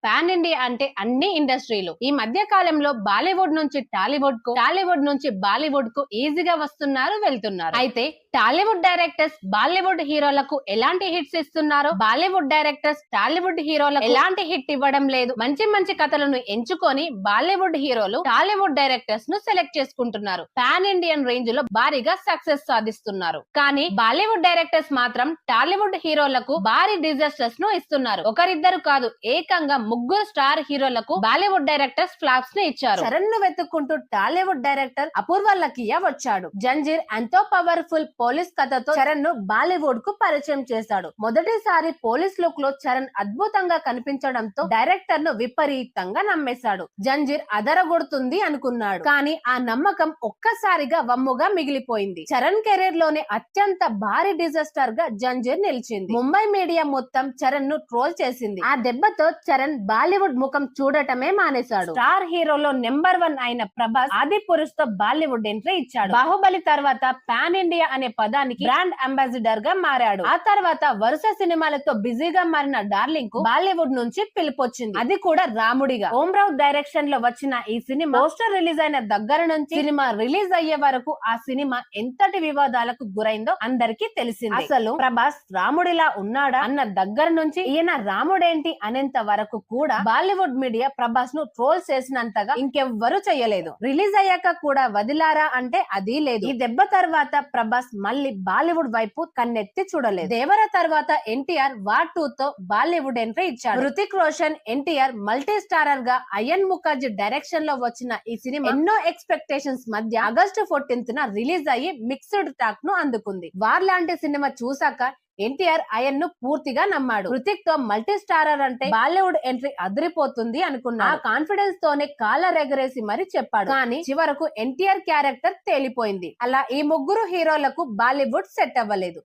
Pan India అంటే అన్ని ఇండస్ట్రీలు. ఈ మధ్య కాలంలో బాలీవుడ్ నుంచి టాలీవుడ్ కు, టాలీవుడ్ నుంచి బాలీవుడ్ కు ఈజీగా వస్తున్నారు, వెళ్తున్నారు. అయితే టాలీవుడ్ డైరెక్టర్స్ బాలీవుడ్ హీరోలకు ఎలాంటి హిట్స్ ఇస్తున్నారు, బాలీవుడ్ డైరెక్టర్స్ టాలీవుడ్ హీరోలకు ఎలాంటి హిట్ ఇవ్వడం లేదు. మంచి మంచి కథలను ఎంచుకొని బాలీవుడ్ హీరోలు టాలీవుడ్ డైరెక్టర్స్ ను సెలెక్ట్ చేసుకుంటున్నారు. పాన్ ఇండియన్ రేంజ్ లో భారీగా సక్సెస్ సాధిస్తున్నారు. కానీ బాలీవుడ్ డైరెక్టర్స్ మాత్రం టాలీవుడ్ హీరోలకు భారీ డిజాస్టర్స్ ను ఇస్తున్నారు. ఒకరిద్దరు కాదు, ఏకంగా ముగ్గురు స్టార్ హీరోలకు బాలీవుడ్ డైరెక్టర్స్ ఫ్లాప్స్ ని ఇచ్చారు. చరణ్ ను వెతుక్కుంటూ టాలీవుడ్ డైరెక్టర్ అపూర్వ లకియా వచ్చాడు. జంజీర్ ఎంతో పవర్ఫుల్ పోలీస్ కథతో చరణ్ ను బాలీవుడ్ కు పరిచయం చేశాడు. మొదటిసారి పోలీస్ లుక్ లో చరణ్ అద్భుతంగా కనిపించడంతో డైరెక్టర్ ను విపరీతంగా నమ్మేశాడు. జంజీర్ అదరగొడుతుంది అనుకున్నాడు. కానీ ఆ నమ్మకం ఒక్కసారిగా వమ్ముగా మిగిలిపోయింది. చరణ్ కెరీర్ లోనే అత్యంత భారీ డిజాస్టర్ గా జంజీర్ నిలిచింది. ముంబై మీడియా మొత్తం చరణ్ ను ట్రోల్ చేసింది. ఆ దెబ్బతో చరణ్ బాలీవుడ్ ముఖం చూడటమే మానేశాడు. స్టార్ హీరోలో నెంబర్ 1 అయిన ప్రభాస్ ఆది పురుష్ తో బాలీవుడ్ ఎంట్రీ ఇచ్చాడు. బాహుబలి తర్వాత పాన్ ఇండియా అనే పదానికి బ్రాండ్ అంబాసిడర్ గా మారాడు. ఆ తర్వాత వరుస సినిమాలతో బిజీగా మారిన డార్లింగ్ కు బాలీవుడ్ నుంచి పిలుపొచ్చింది. అది కూడా రాముడిగా. ఓం రావు డైరెక్షన్ లో వచ్చిన ఈ సినిమా పోస్టర్ రిలీజ్ అయిన దగ్గర నుంచి సినిమా రిలీజ్ అయ్యే వరకు ఆ సినిమా ఎంతటి వివాదాలకు గురైందో అందరికీ తెలిసింది. అసలు ప్రభాస్ రాముడిలా ఉన్నాడా అన్న దగ్గర నుంచి ఈయన రాముడేంటి అనేంత వరకు కూడా బాలీవుడ్ మీడియా ప్రభాస్ ను ట్రోల్ చేసినంతగా ఇంకెవ్వరూ చేయలేదు. రిలీజ్ అయ్యాక కూడా వదిలారా అంటే అది లేదు. ఈ దెబ్బ తర్వాత ప్రభాస్ మళ్ళీ బాలీవుడ్ వైపు కన్నెత్తి చూడలేదు. దేవర తర్వాత ఎన్టీఆర్ వార్ 2 తో బాలీవుడ్ ఎంట్రీ ఇచ్చాడు. హృతిక్ రోషన్, ఎన్టీఆర్ మల్టీ స్టారర్ గా అయన్ ముఖర్జీ డైరెక్షన్ లో వచ్చిన ఈ సినిమా ఎన్నో ఎక్స్పెక్టేషన్స్ మధ్య ఆగస్టు 14th రిలీజ్ అయ్యి మిక్స్డ్ టాక్ ను అందుకుంది. వార్ లాంటి సినిమా చూసాక ఎన్టీఆర్ అయన్ ను పూర్తిగా నమ్మాడు. హృతిక్ తో మల్టీ స్టారర్ అంటే బాలీవుడ్ ఎంట్రీ అదిరిపోతుంది అనుకున్నాడు. ఆ కాన్ఫిడెన్స్ తోనే కాలర్ ఎగరేసి మరి చెప్పాడు. కానీ చివరకు ఎన్టీఆర్ క్యారెక్టర్ తేలిపోయింది. అలా ఈ ముగ్గురు హీరోలకు బాలీవుడ్ సెట్ అవ్వలేదు.